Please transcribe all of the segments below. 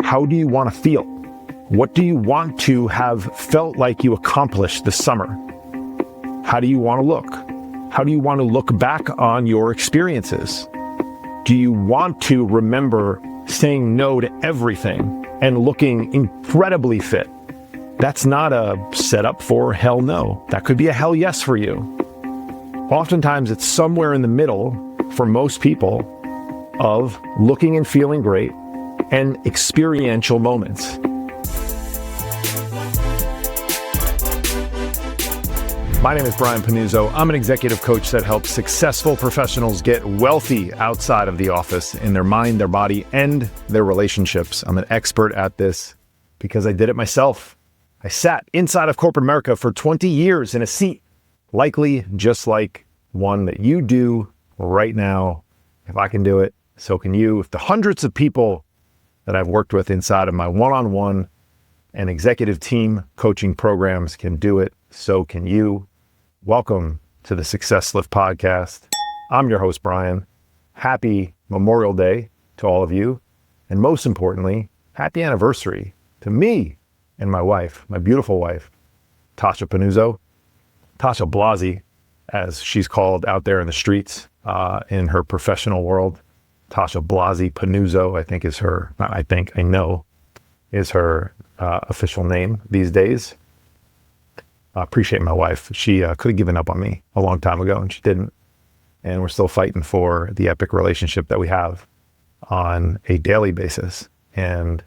How do you want to feel? What do you want to have felt like you accomplished this summer? How do you want to look? How do you want to look back on your experiences? Do you want to remember saying no to everything and looking incredibly fit? That's not a setup for hell no. That could be a hell yes for you. Oftentimes it's somewhere in the middle for most people of looking and feeling great and experiential moments. My name is Brian Pannuzzo. I'm an executive coach that helps successful professionals get wealthy outside of the office in their mind, their body, and their relationships. I'm an expert at this because I did it myself. I sat inside of corporate America for 20 years in a seat, likely just like one that you do right now. If I can do it, so can you. If the hundreds of people that I've worked with inside of my one-on-one and executive team coaching programs can do it, so can you. Welcome to the Success Lift podcast. I'm your host, Brian. Happy Memorial Day to all of you. And most importantly, happy anniversary to me and my wife, my beautiful wife, Tasha Pannuzzo, Tasha Blasi, as she's called out there in the streets in her professional world. Tasha Blasi Pannuzzo, I know is her official name these days. I appreciate my wife. She could have given up on me a long time ago, and she didn't. And we're still fighting for the epic relationship that we have on a daily basis. And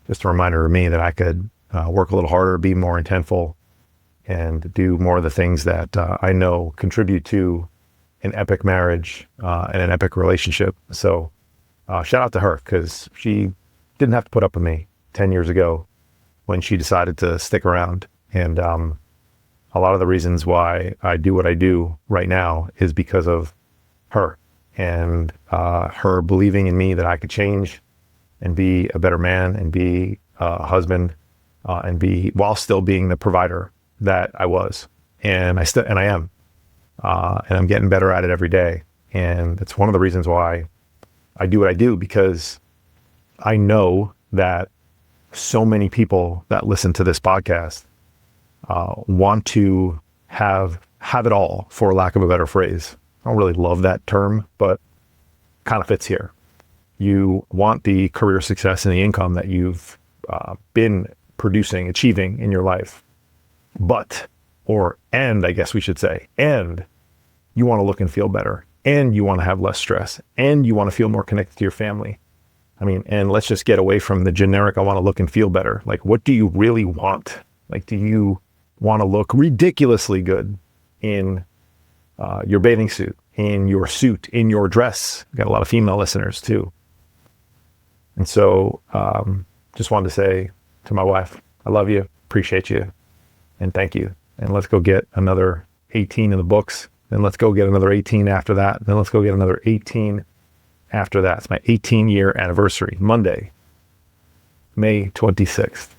just a reminder of me that I could work a little harder, be more intentful, and do more of the things that I know contribute to an epic marriage and an epic relationship. So shout out to her, because she didn't have to put up with me 10 years ago when she decided to stick around. And a lot of the reasons why I do what I do right now is because of her and her believing in me that I could change and be a better man and be a husband and be, while still being the provider that I was. And I am. And I'm getting better at it every day. And that's one of the reasons why I do what I do, because I know that so many people that listen to this podcast want to have it all, for lack of a better phrase. I don't really love that term, but kind of fits here. You want the career success and the income that you've been producing, achieving in your life. And I guess we should say, and you want to look and feel better, and you want to have less stress, and you want to feel more connected to your family. I mean, and let's just get away from the generic, I want to look and feel better. Like, what do you really want? Like, do you want to look ridiculously good in your bathing suit, in your suit, in your dress? We've got a lot of female listeners too. And so just wanted to say to my wife, I love you, appreciate you, and thank you. And let's go get another 18 in the books. Then let's go get another 18 after that. Then let's go get another 18 after that. It's my 18-year anniversary, Monday, May 26th.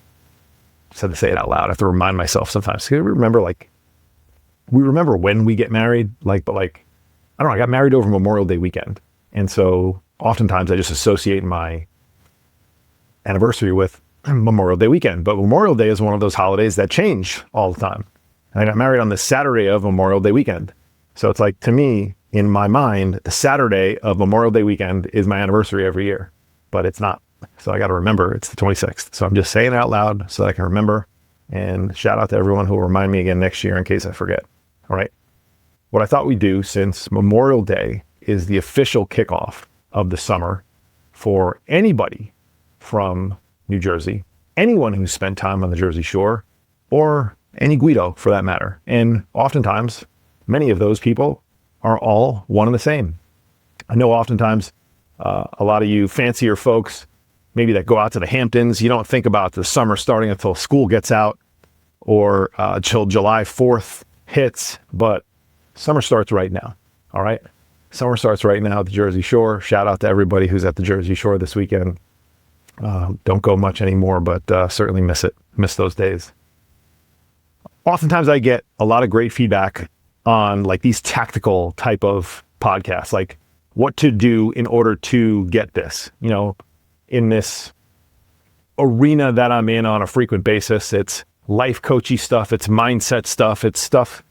Just had to say it out loud. I have to remind myself sometimes. We remember when we get married, I don't know, I got married over Memorial Day weekend. And so oftentimes I just associate my anniversary with Memorial Day weekend. But Memorial Day is one of those holidays that change all the time. And I got married on the Saturday of Memorial Day weekend. So it's like, to me, in my mind, the Saturday of Memorial Day weekend is my anniversary every year, but it's not. So I got to remember it's the 26th. So I'm just saying it out loud so that I can remember. And shout out to everyone who will remind me again next year in case I forget. All right. What I thought we'd do, since Memorial Day is the official kickoff of the summer for anybody from New Jersey, anyone who's spent time on the Jersey Shore, or any Guido for that matter. And oftentimes, many of those people are all one and the same. I know oftentimes a lot of you fancier folks, maybe that go out to the Hamptons, you don't think about the summer starting until school gets out or till July 4th hits, but summer starts right now, all right? Summer starts right now at the Jersey Shore. Shout out to everybody who's at the Jersey Shore this weekend. Don't go much anymore, but certainly miss those days. Oftentimes I get a lot of great feedback on like these tactical type of podcasts, like what to do in order to get this, in this arena that I'm in on a frequent basis. It's life coachy stuff. It's mindset stuff. It's stuff,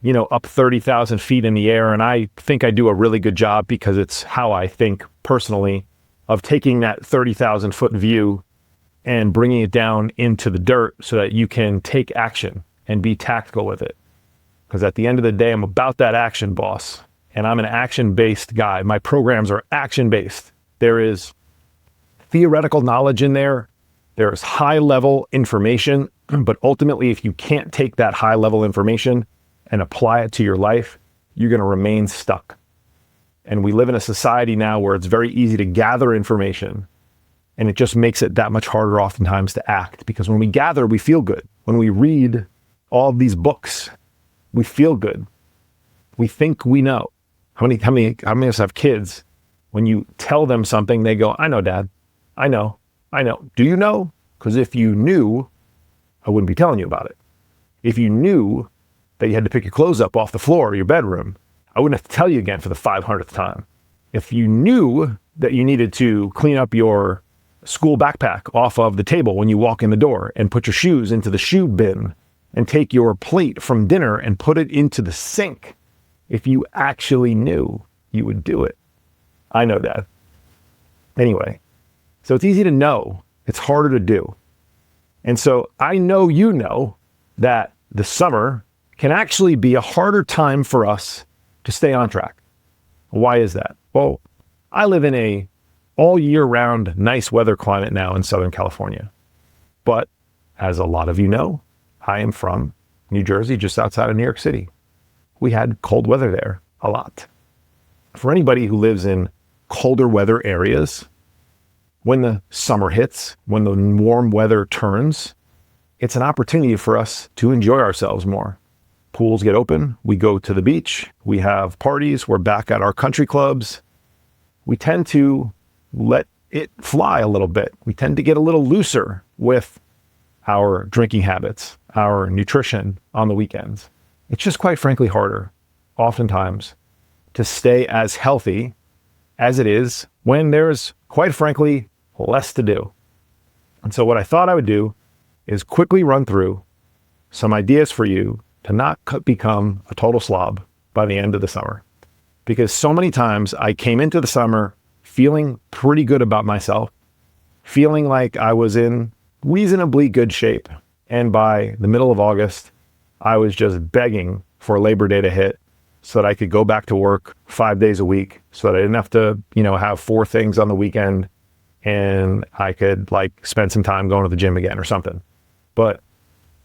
up 30,000 feet in the air. And I think I do a really good job because it's how I think personally of taking that 30,000 foot view and bringing it down into the dirt so that you can take action and be tactical with it. Because at the end of the day, I'm about that action, boss. And I'm an action-based guy. My programs are action-based. There is theoretical knowledge in there. There's high-level information. But ultimately, if you can't take that high-level information and apply it to your life, you're going to remain stuck. And we live in a society now where it's very easy to gather information. And it just makes it that much harder oftentimes to act. Because when we gather, we feel good. When we read all of these books, we feel good. We think we know. How many of us have kids? When you tell them something, they go, I know, Dad. I know. Do you know? Because if you knew, I wouldn't be telling you about it. If you knew that you had to pick your clothes up off the floor of your bedroom, I wouldn't have to tell you again for the 500th time. If you knew that you needed to clean up your school backpack off of the table when you walk in the door and put your shoes into the shoe bin and take your plate from dinner and put it into the sink, if you actually knew, you would do it. I know, Dad. Anyway, so it's easy to know. It's harder to do. And so I know you know that the summer can actually be a harder time for us to stay on track. Why is that? Well, I live in a all year round nice weather climate now in Southern California. But as a lot of you know, I am from New Jersey, just outside of New York City. We had cold weather there a lot. For anybody who lives in colder weather areas, when the summer hits, when the warm weather turns, it's an opportunity for us to enjoy ourselves more. Pools get open, we go to the beach, we have parties, we're back at our country clubs. We tend to let it fly a little bit. We tend to get a little looser with our drinking habits, our nutrition on the weekends. It's just quite frankly harder, oftentimes, to stay as healthy as it is when there's, quite frankly, less to do. And so what I thought I would do is quickly run through some ideas for you to not become a total slob by the end of the summer. Because so many times I came into the summer feeling pretty good about myself, feeling like I was in reasonably good shape. And by the middle of August, I was just begging for Labor Day to hit so that I could go back to work 5 days a week, so that I didn't have to, have 4 things on the weekend, and I could spend some time going to the gym again or something. But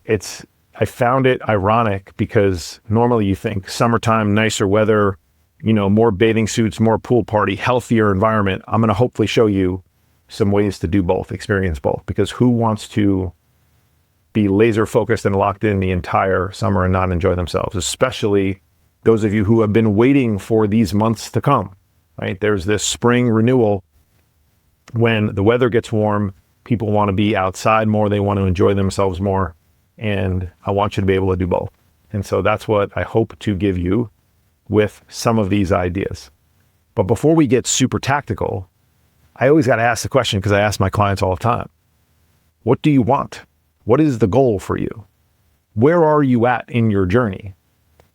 I found it ironic because normally you think summertime, nicer weather, more bathing suits, more pool party, healthier environment. I'm going to hopefully show you some ways to do both, experience both, because who wants to be laser focused and locked in the entire summer and not enjoy themselves, especially those of you who have been waiting for these months to come, right? There's this spring renewal. When the weather gets warm, people want to be outside more. They want to enjoy themselves more. And I want you to be able to do both. And so that's what I hope to give you with some of these ideas. But before we get super tactical, I always got to ask the question, because I ask my clients all the time, what do you want? What is the goal for you? Where are you at in your journey?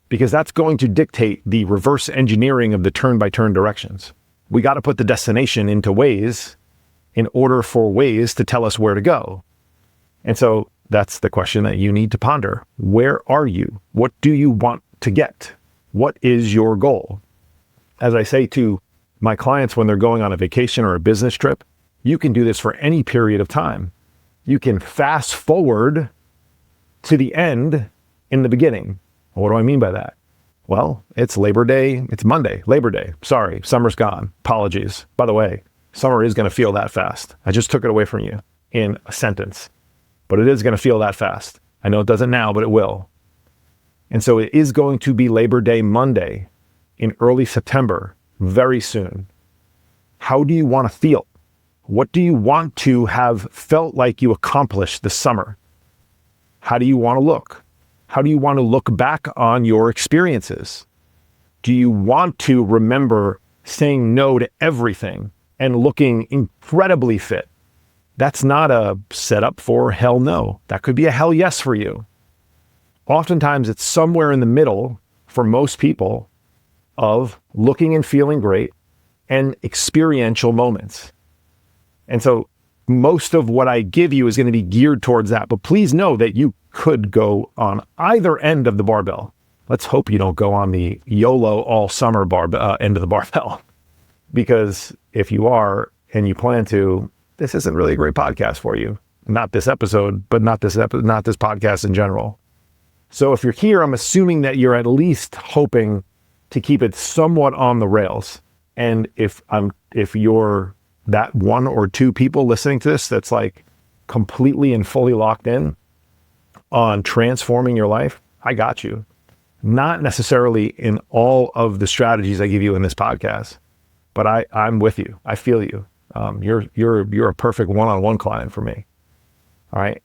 Because that's going to dictate the reverse engineering of the turn-by-turn directions. We got to put the destination into Waze in order for Waze to tell us where to go. And so that's the question that you need to ponder. Where are you? What do you want to get? What is your goal? As I say to my clients when they're going on a vacation or a business trip, you can do this for any period of time. You can fast forward to the end in the beginning. What do I mean by that? Well, it's Labor Day. It's Monday, Labor Day. Sorry, summer's gone. Apologies. By the way, summer is going to feel that fast. I just took it away from you in a sentence, but it is going to feel that fast. I know it doesn't now, but it will. And so it is going to be Labor Day Monday in early September, very soon. How do you want to feel? What do you want to have felt like you accomplished this summer? How do you want to look? How do you want to look back on your experiences? Do you want to remember saying no to everything and looking incredibly fit that's not a setup for hell no. That could be a hell yes for you. Oftentimes it's somewhere in the middle for most people of looking and feeling great and experiential moments. And so most of what I give you is going to be geared towards that. But please know that you could go on either end of the barbell. Let's hope you don't go on the YOLO all summer end of the barbell. Because if you are and you plan to, this isn't really a great podcast for you. Not this episode, but not this podcast in general. So if you're here, I'm assuming that you're at least hoping to keep it somewhat on the rails. And if you're that one or two people listening to this that's like completely and fully locked in on transforming your life, I got you. Not necessarily in all of the strategies I give you in this podcast, but I'm with you. I feel you. You're a perfect one-on-one client for me. All right.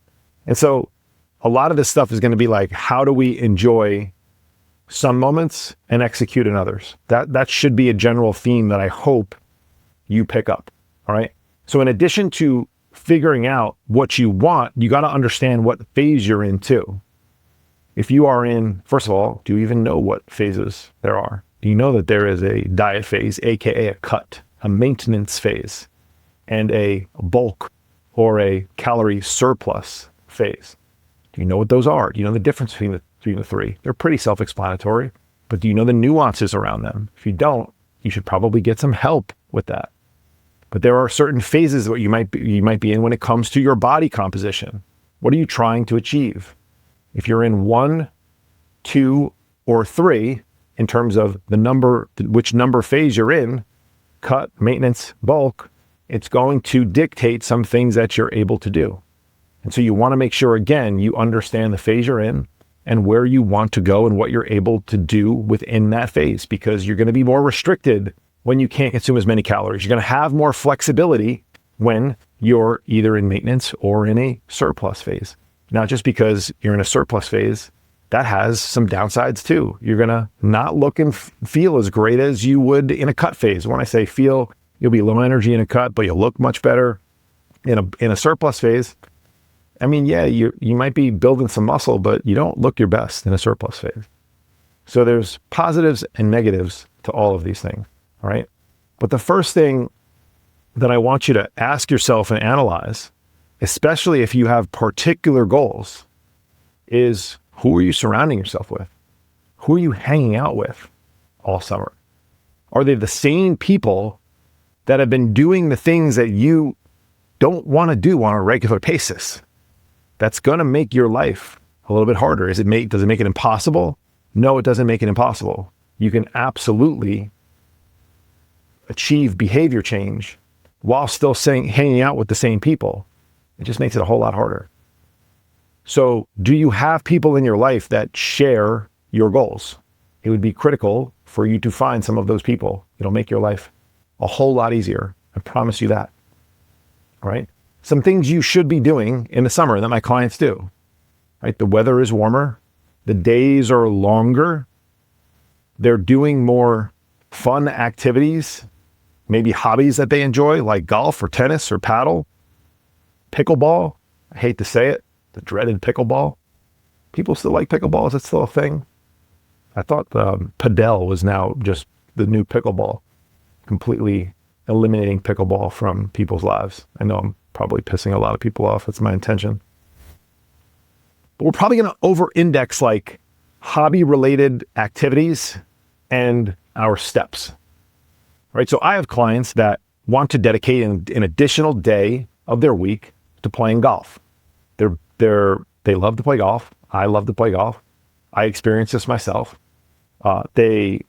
And so a lot of this stuff is going to be like, how do we enjoy some moments and execute in others? That should be a general theme that I hope you pick up. All right. So in addition to figuring out what you want, you got to understand what phase you're in too. If you are in, first of all, do you even know what phases there are? Do you know that there is a diet phase, AKA a cut, a maintenance phase, and a bulk or a calorie surplus phase? Do you know what those are? Do you know the difference between the three? They're pretty self-explanatory, but do you know the nuances around them? If you don't, you should probably get some help with that. But there are certain phases that you might be in when it comes to your body composition. What are you trying to achieve? If you're in 1, 2, or 3, in terms of which number phase you're in, cut, maintenance, bulk, it's going to dictate some things that you're able to do. And so you want to make sure, again, you understand the phase you're in and where you want to go and what you're able to do within that phase, because you're going to be more restricted when you can't consume as many calories. You're going to have more flexibility when you're either in maintenance or in a surplus phase. Now, just because you're in a surplus phase, that has some downsides too. You're going to not look and feel as great as you would in a cut phase. When I say feel, you'll be low energy in a cut, but you'll look much better in a surplus phase. I mean, yeah, you might be building some muscle, but you don't look your best in a surplus phase. So there's positives and negatives to all of these things, all right? But the first thing that I want you to ask yourself and analyze, especially if you have particular goals, is who are you surrounding yourself with? Who are you hanging out with all summer? Are they the same people that have been doing the things that you don't want to do on a regular basis? That's going to make your life a little bit harder. Does it make it impossible? No, it doesn't make it impossible. You can absolutely achieve behavior change while still hanging out with the same people. It just makes it a whole lot harder. So do you have people in your life that share your goals? It would be critical for you to find some of those people. It'll make your life a whole lot easier. I promise you that. All right. Some things you should be doing in the summer that my clients do, right? The weather is warmer. The days are longer. They're doing more fun activities, maybe hobbies that they enjoy, like golf or tennis or paddle, pickleball. I hate to say it, the dreaded pickleball. People still like pickleball. Is it still a thing? I thought padel was now just the new pickleball, completely eliminating pickleball from people's lives. I know I'm probably pissing a lot of people off. That's my intention. But we're probably going to over-index like hobby-related activities and our steps, right? So I have clients that want to dedicate an additional day of their week to playing golf. They love to play golf. I love to play golf. I experience this myself. They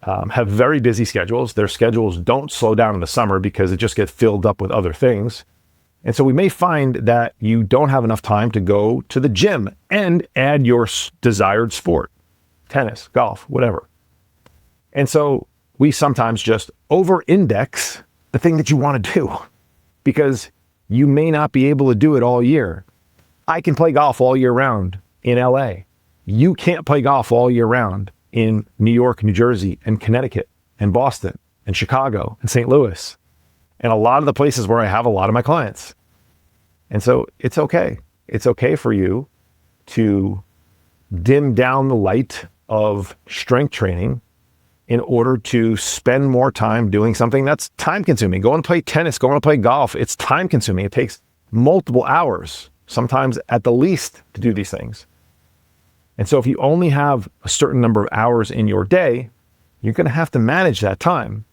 have very busy schedules. Their schedules don't slow down in the summer because it just gets filled up with other things. And so we may find that you don't have enough time to go to the gym and add your desired sport, tennis, golf, whatever. And so we sometimes just over-index the thing that you want to do because you may not be able to do it all year. I can play golf all year round in LA. You can't play golf all year round in New York, New Jersey, and Connecticut, and Boston, and Chicago, and St. Louis, and a lot of the places where I have a lot of my clients. And so it's okay. It's okay for you to dim down the light of strength training in order to spend more time doing something that's time consuming. Going to play tennis, going to play golf, it's time consuming. It takes multiple hours, sometimes at the least, to do these things. And so if you only have a certain number of hours in your day, you're going to have to manage that time.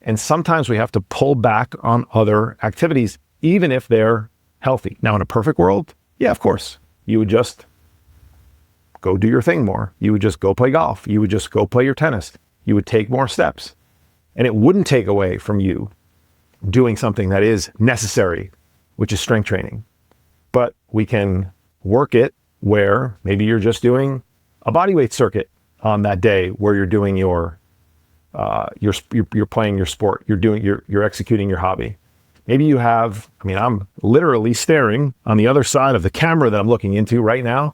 And sometimes we have to pull back on other activities, even if they're healthy. Now, in a perfect world, yeah, of course, you would just go do your thing more. You would just go play golf. You would just go play your tennis. You would take more steps. And it wouldn't take away from you doing something that is necessary, which is strength training. But we can work it where maybe you're just doing a bodyweight circuit on that day where you're doing you're playing your sport, you're executing your hobby. Maybe you have, I'm literally staring on the other side of the camera that I'm looking into right now.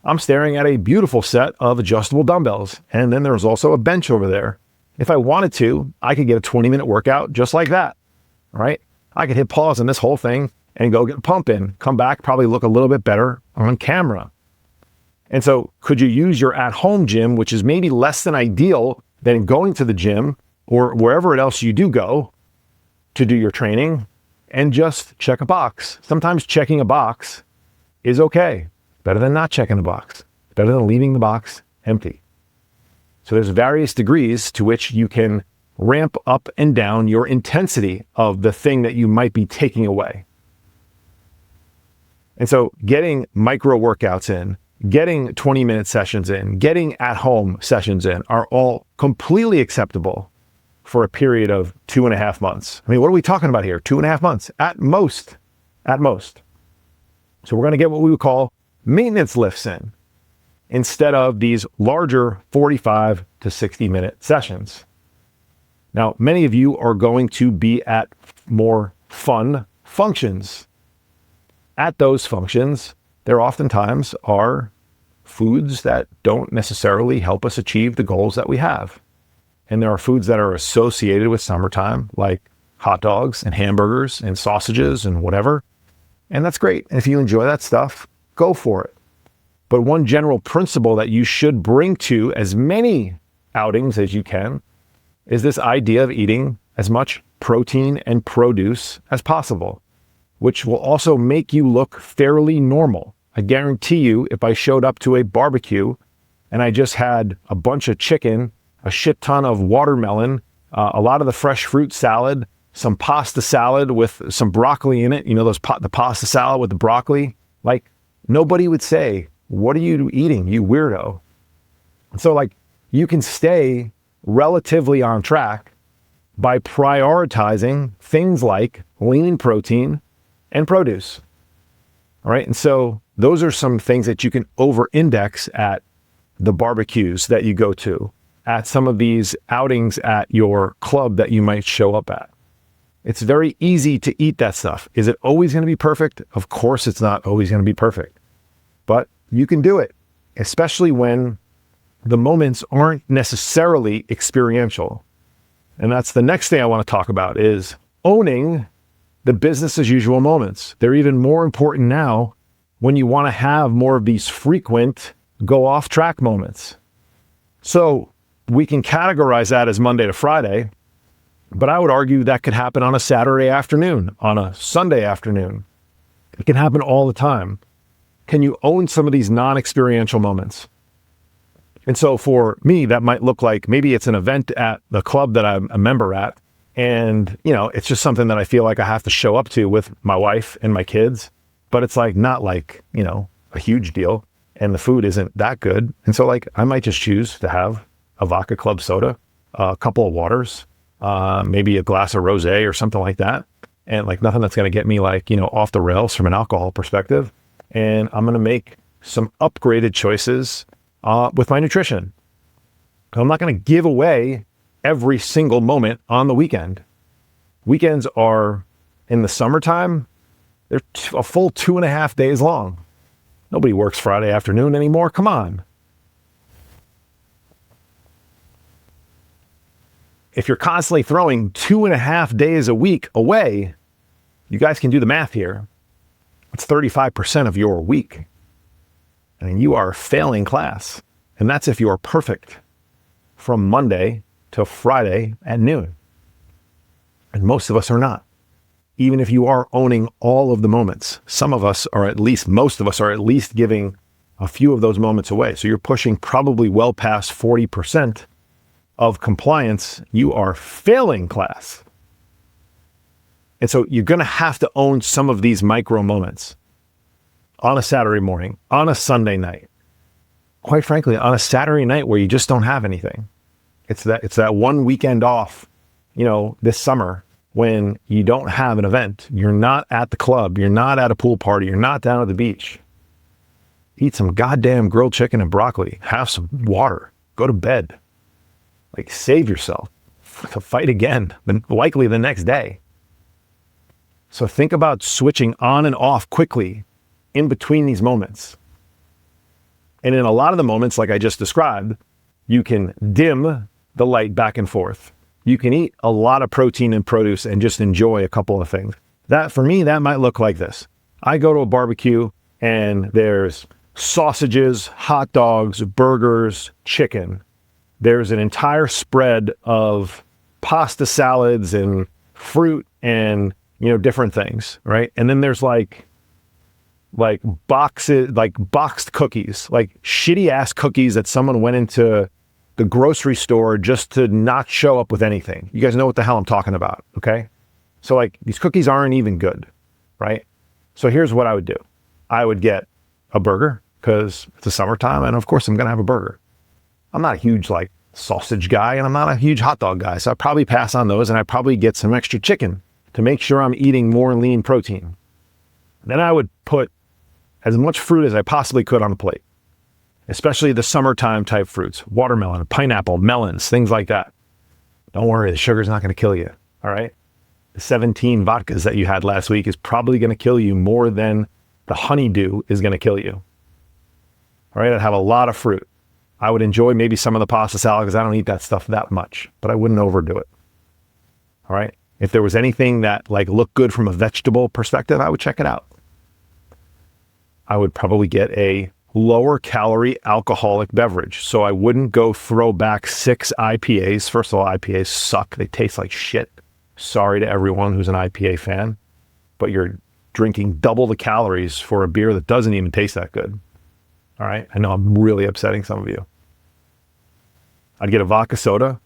I'm staring at a beautiful set of adjustable dumbbells. And then there's also a bench over there. If I wanted to, I could get a 20-minute workout just like that, right? I could hit pause on this whole thing and go get a pump in, come back, probably look a little bit better on camera. And so could you use your at-home gym, which is maybe less than ideal than going to the gym or wherever else you do go to do your training, and just check a box? Sometimes checking a box is okay. Better than not checking the box. Better than leaving the box empty. So there's various degrees to which you can ramp up and down your intensity of the thing that you might be taking away. And so getting micro workouts in, getting 20-minute sessions in, getting at-home sessions in are all completely acceptable for a period of 2.5 months. What are we talking about here? 2.5 months at most. So we're going to get what we would call maintenance lifts in instead of these larger 45 to 60-minute sessions. Now, many of you are going to be at more fun functions. At those functions, there oftentimes are foods that don't necessarily help us achieve the goals that we have. And there are foods that are associated with summertime, like hot dogs and hamburgers and sausages and whatever. And that's great. And if you enjoy that stuff, go for it. But one general principle that you should bring to as many outings as you can is this idea of eating as much protein and produce as possible, which will also make you look fairly normal. I guarantee you, if I showed up to a barbecue and I just had a bunch of chicken, a shit ton of watermelon, a lot of the fresh fruit salad, some pasta salad with some broccoli in it, the pasta salad with the broccoli, nobody would say, "What are you eating, you weirdo?" So you can stay relatively on track by prioritizing things like lean protein and produce. All right. And so those are some things that you can over-index at the barbecues that you go to, at some of these outings at your club that you might show up at. It's very easy to eat that stuff. Is it always going to be perfect? Of course, it's not always going to be perfect, but you can do it, especially when the moments aren't necessarily experiential. And that's the next thing I want to talk about is owning the business as usual moments. They're even more important now when you want to have more of these frequent go off track moments. So we can categorize that as Monday to Friday, but I would argue that could happen on a Saturday afternoon, on a Sunday afternoon. It can happen all the time. Can you own some of these non-experiential moments? And so for me, that might look like maybe it's an event at the club that I'm a member at. And, it's just something that I feel like I have to show up to with my wife and my kids. But it's not a huge deal. And the food isn't that good. And so I might just choose to have a vodka club soda, a couple of waters, maybe a glass of rosé or something like that. And nothing that's going to get me off the rails from an alcohol perspective. And I'm going to make some upgraded choices with my nutrition. I'm not going to give away every single moment on the weekend. Weekends are, in the summertime, they're a full 2.5 days long. Nobody works Friday afternoon anymore. Come on. If you're constantly throwing 2.5 days a week away, you guys can do the math here. It's 35% of your week. I mean, you are failing class. And that's if you are perfect from Monday to Friday at noon. And most of us are not. Even if you are owning all of the moments, most of us are at least giving a few of those moments away. So you're pushing probably well past 40% of compliance. You are failing class. And so you're going to have to own some of these micro moments on a Saturday morning, on a Sunday night, quite frankly, on a Saturday night where you just don't have anything. It's that one weekend off, this summer when you don't have an event. You're not at the club. You're not at a pool party. You're not down at the beach. Eat some goddamn grilled chicken and broccoli. Have some water. Go to bed. Like, save yourself to fight again, likely the next day. So think about switching on and off quickly in between these moments. And in a lot of the moments, like I just described, you can dim the light back and forth. You can eat a lot of protein and produce and just enjoy a couple of things. That, for me, that might look like this. I go to a barbecue and there's sausages, hot dogs, burgers, chicken. There's an entire spread of pasta salads and fruit and, different things, right? And then there's like boxes, like boxed cookies, like shitty ass cookies that someone went into the grocery store just to not show up with anything. You guys know what the hell I'm talking about, okay? So like these cookies aren't even good, right? So here's what I would do. I would get a burger because it's the summertime and of course I'm gonna have a burger. I'm not a huge like sausage guy and I'm not a huge hot dog guy. So I'd probably pass on those and I'd probably get some extra chicken to make sure I'm eating more lean protein. Then I would put as much fruit as I possibly could on the plate, especially the summertime type fruits, watermelon, pineapple, melons, things like that. Don't worry, the sugar's not going to kill you, all right? The 17 vodkas that you had last week is probably going to kill you more than the honeydew is going to kill you. All right, I'd have a lot of fruit. I would enjoy maybe some of the pasta salad because I don't eat that stuff that much, but I wouldn't overdo it. All right? If there was anything that like looked good from a vegetable perspective, I would check it out. I would probably get a lower calorie alcoholic beverage. So I wouldn't go throw back 6 IPAs. First of all, IPAs suck. They taste like shit. Sorry to everyone who's an IPA fan, but you're drinking double the calories for a beer that doesn't even taste that good. All right. I know I'm really upsetting some of you. I'd get a vodka soda,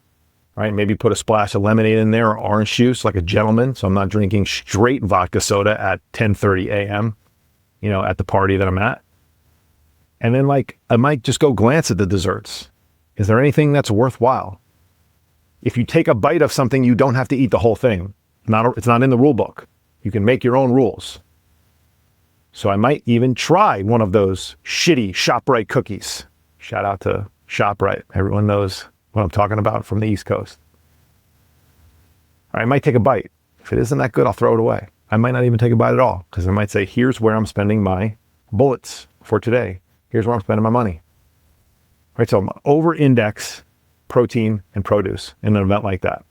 right? Maybe put a splash of lemonade in there or orange juice like a gentleman. So I'm not drinking straight vodka soda at 10:30 a.m., at the party that I'm at. And then like, I might just go glance at the desserts. Is there anything that's worthwhile? If you take a bite of something, you don't have to eat the whole thing. It's not in the rule book. You can make your own rules. So I might even try one of those shitty ShopRite cookies. Shout out to ShopRite. Everyone knows what I'm talking about from the East Coast. Or I might take a bite. If it isn't that good, I'll throw it away. I might not even take a bite at all because I might say, here's where I'm spending my bullets for today. Here's where I'm spending my money. Right, so I'm over-index protein and produce in an event like that.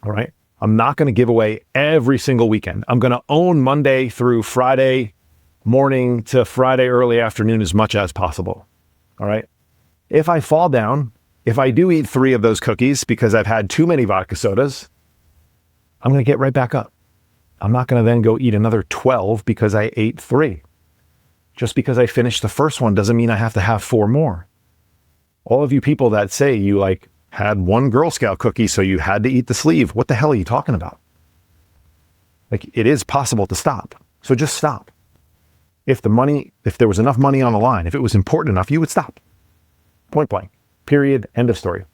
All right? I'm not going to give away every single weekend. I'm going to own Monday through Friday morning to Friday early afternoon as much as possible. All right? If I fall down, if I do eat 3 of those cookies because I've had too many vodka sodas, I'm going to get right back up. I'm not going to then go eat another 12 because I ate 3. Just because I finished the first one doesn't mean I have to have 4 more. All of you people that say you like had 1 Girl Scout cookie, so you had to eat the sleeve. What the hell are you talking about? Like, it is possible to stop. So just stop. If there was enough money on the line, if it was important enough, you would stop. Point blank. Period. End of story.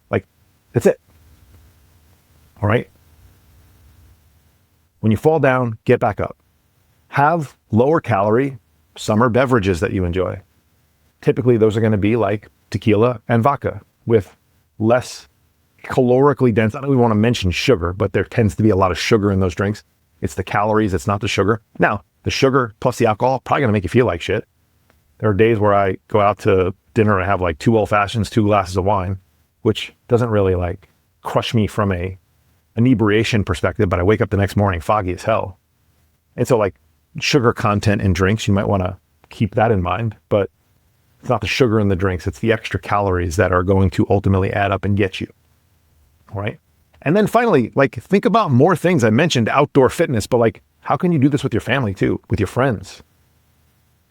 Like, that's it. All right? When you fall down, get back up. Have lower calorie summer beverages that you enjoy. Typically, those are going to be like tequila and vodka with less calorically dense. I don't even want to mention sugar, but there tends to be a lot of sugar in those drinks. It's the calories, it's not the sugar. Now, the sugar plus the alcohol probably going to make you feel like shit. There are days where I go out to dinner and have like 2 old fashions, 2 glasses of wine, which doesn't really like crush me from a inebriation perspective, but I wake up the next morning foggy as hell. And so like sugar content in drinks. You might want to keep that in mind, but it's not the sugar in the drinks. It's the extra calories that are going to ultimately add up and get you. All right. And then finally, like, think about more things. I mentioned outdoor fitness, but like, how can you do this with your family too, with your friends?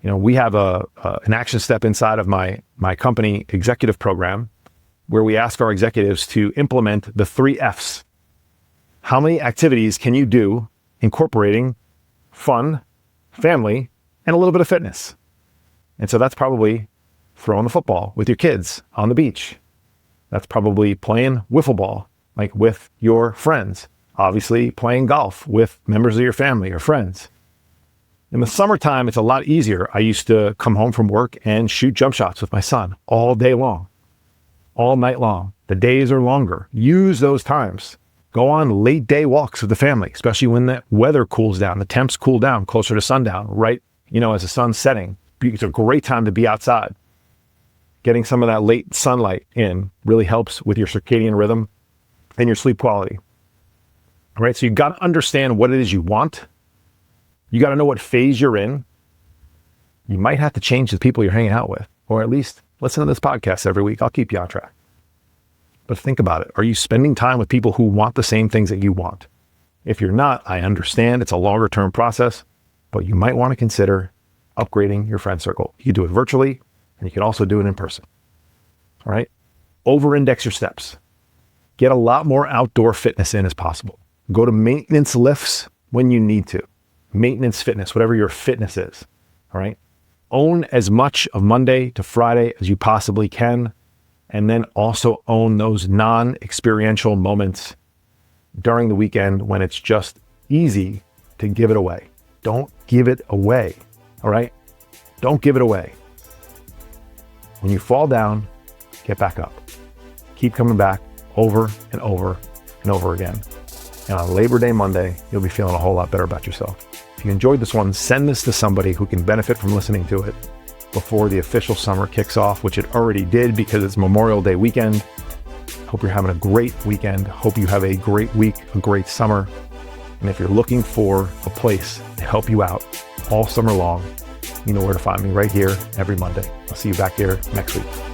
You know, we have an action step inside of my company executive program where we ask our executives to implement the 3 F's. How many activities can you do incorporating fun, family, and a little bit of fitness? And so that's probably throwing the football with your kids on the beach. That's probably playing wiffle ball, like with your friends. Obviously playing golf with members of your family or friends. In the summertime, it's a lot easier. I used to come home from work and shoot jump shots with my son all day long, all night long. The days are longer. Use those times. Go on late day walks with the family, especially when the weather cools down, the temps cool down closer to sundown, right? You know, as the sun's setting. It's a great time to be outside. Getting some of that late sunlight in really helps with your circadian rhythm and your sleep quality. All right, so you got to understand what it is you want. You got to know what phase you're in. You might have to change the people you're hanging out with, or at least listen to this podcast every week. I'll keep you on track. But think about it. Are you spending time with people who want the same things that you want? If you're not, I understand it's a longer term process, but you might want to consider upgrading your friend circle. You can do it virtually, and you can also do it in person. All right. Over-index your steps. Get a lot more outdoor fitness in as possible. Go to maintenance lifts when you need to. Maintenance fitness, whatever your fitness is. All right. Own as much of Monday to Friday as you possibly can. And then also own those non-experiential moments during the weekend when it's just easy to give it away. Don't give it away. All right. Don't give it away. When you fall down, get back up. Keep coming back over and over and over again. And on Labor Day Monday, you'll be feeling a whole lot better about yourself. If you enjoyed this one, send this to somebody who can benefit from listening to it before the official summer kicks off, which it already did because it's Memorial Day weekend. Hope you're having a great weekend. Hope you have a great week, a great summer. And if you're looking for a place to help you out all summer long, you know where to find me, right here every Monday. I'll see you back here next week.